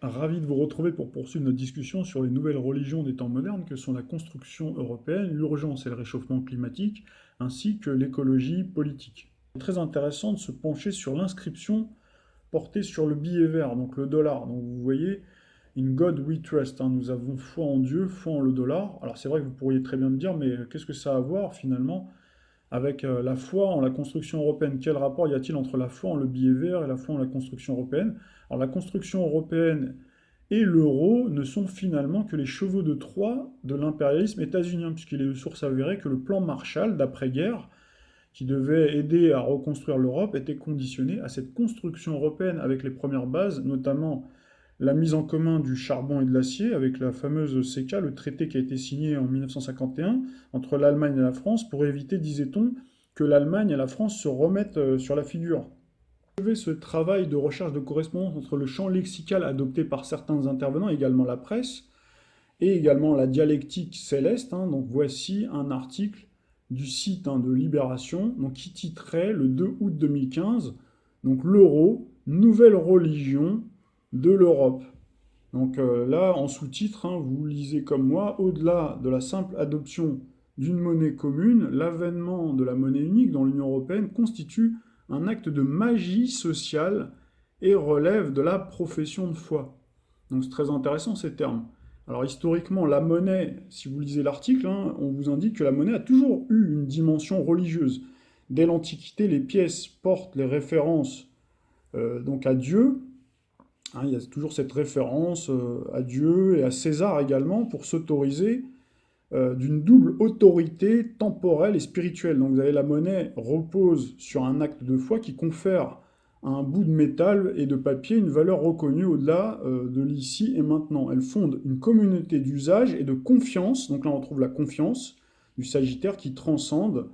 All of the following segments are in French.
Ravi de vous retrouver pour poursuivre notre discussion sur les nouvelles religions des temps modernes que sont la construction européenne, l'urgence et le réchauffement climatique, ainsi que l'écologie politique. C'est très intéressant de se pencher sur l'inscription portée sur le billet vert, donc le dollar. Donc vous voyez, In God we trust, hein, nous avons foi en Dieu, foi en le dollar. Alors c'est vrai que vous pourriez très bien me dire, mais qu'est-ce que ça a à voir finalement avec la foi en la construction européenne? Quel rapport y a-t-il entre la foi en le billet vert et la foi en la construction européenne? Alors la construction européenne et l'euro ne sont finalement que les chevaux de Troie de l'impérialisme états-unien, puisqu'il est de source avérée que le plan Marshall d'après-guerre, qui devait aider à reconstruire l'Europe, était conditionné à cette construction européenne avec les premières bases, notamment la mise en commun du charbon et de l'acier avec la fameuse CECA, le traité qui a été signé en 1951 entre l'Allemagne et la France pour éviter, disait-on, que l'Allemagne et la France se remettent sur la figure. Ce travail de recherche de correspondance entre le champ lexical adopté par certains intervenants, également la presse, et également la dialectique céleste. Hein. Donc voici un article du site de Libération, donc, qui titrait le 2 août 2015, donc l'euro, nouvelle religion de l'Europe. Donc là, en sous-titre, vous lisez comme moi, au-delà de la simple adoption d'une monnaie commune, l'avènement de la monnaie unique dans l'Union européenne constitue un acte de magie sociale et relève de la profession de foi. Donc c'est très intéressant ces termes. Alors historiquement, la monnaie, si vous lisez l'article, on vous indique que la monnaie a toujours eu une dimension religieuse. Dès l'Antiquité, les pièces portent les références donc à Dieu. Il y a toujours cette référence à Dieu et à César également pour s'autoriser d'une double autorité temporelle et spirituelle. Donc vous avez la monnaie repose sur un acte de foi qui confère à un bout de métal et de papier une valeur reconnue au-delà de l'ici et maintenant. Elle fonde une communauté d'usage et de confiance, donc là on retrouve la confiance du Sagittaire qui transcende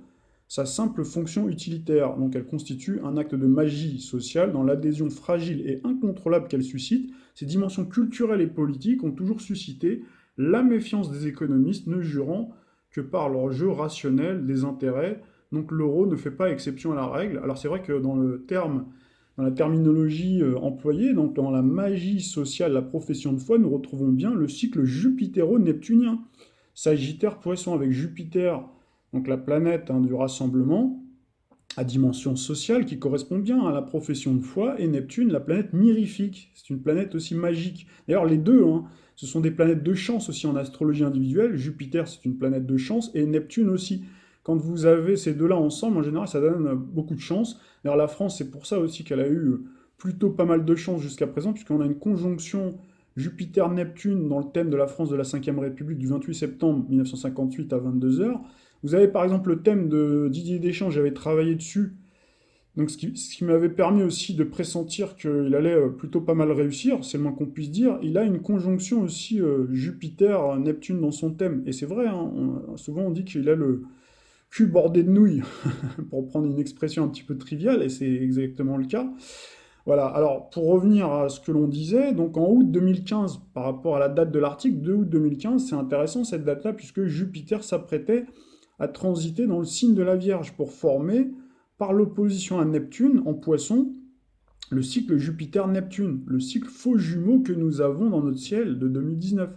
sa simple fonction utilitaire. Donc elle constitue un acte de magie sociale dans l'adhésion fragile et incontrôlable qu'elle suscite. Ces dimensions culturelles et politiques ont toujours suscité la méfiance des économistes, ne jurant que par leur jeu rationnel des intérêts. Donc l'euro ne fait pas exception à la règle. Alors c'est vrai que dans la terminologie employée, donc dans la magie sociale, la profession de foi, nous retrouvons bien le cycle jupitero-neptunien. Sagittaire-Poisson avec Jupiter, donc la planète du rassemblement, à dimension sociale qui correspond bien à la profession de foi, et Neptune, la planète mirifique. C'est une planète aussi magique. D'ailleurs, les deux, ce sont des planètes de chance aussi en astrologie individuelle. Jupiter, c'est une planète de chance, et Neptune aussi. Quand vous avez ces deux-là ensemble, en général, ça donne beaucoup de chance. D'ailleurs, la France, c'est pour ça aussi qu'elle a eu plutôt pas mal de chance jusqu'à présent, puisqu'on a une conjonction Jupiter-Neptune dans le thème de la France de la Ve République du 28 septembre 1958 à 22 heures. Vous avez par exemple le thème de Didier Deschamps, j'avais travaillé dessus, donc ce qui m'avait permis aussi de pressentir qu'il allait plutôt pas mal réussir, c'est le moins qu'on puisse dire. Il a une conjonction aussi Jupiter-Neptune dans son thème, et c'est vrai, souvent on dit qu'il a le cul bordé de nouilles, pour prendre une expression un petit peu triviale, et c'est exactement le cas. Voilà, alors pour revenir à ce que l'on disait, donc en août 2015, par rapport à la date de l'article, 2 août 2015, c'est intéressant cette date-là, puisque Jupiter s'apprêtait à transiter dans le signe de la Vierge pour former, par l'opposition à Neptune, en Poisson, le cycle Jupiter-Neptune, le cycle faux jumeau que nous avons dans notre ciel de 2019.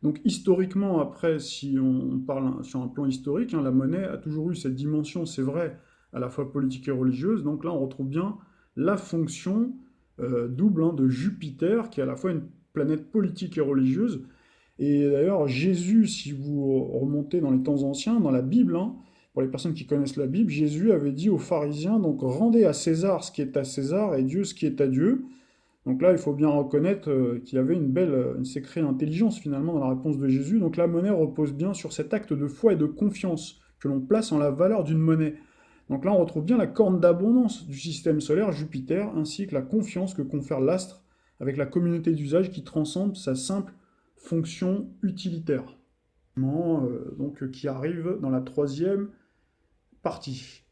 Donc historiquement, après, si on parle sur un plan historique, la monnaie a toujours eu cette dimension, c'est vrai, à la fois politique et religieuse. Donc là, on retrouve bien la fonction double de Jupiter, qui est à la fois une planète politique et religieuse. Et d'ailleurs, Jésus, si vous remontez dans les temps anciens, dans la Bible, pour les personnes qui connaissent la Bible, Jésus avait dit aux pharisiens, donc rendez à César ce qui est à César et Dieu ce qui est à Dieu. Donc là, il faut bien reconnaître qu'il y avait une sacrée intelligence finalement dans la réponse de Jésus. Donc la monnaie repose bien sur cet acte de foi et de confiance que l'on place en la valeur d'une monnaie. Donc là, on retrouve bien la corne d'abondance du système solaire, Jupiter, ainsi que la confiance que confère l'astre avec la communauté d'usage qui transcende sa simple fonction utilitaire. Donc qui arrive dans la troisième partie.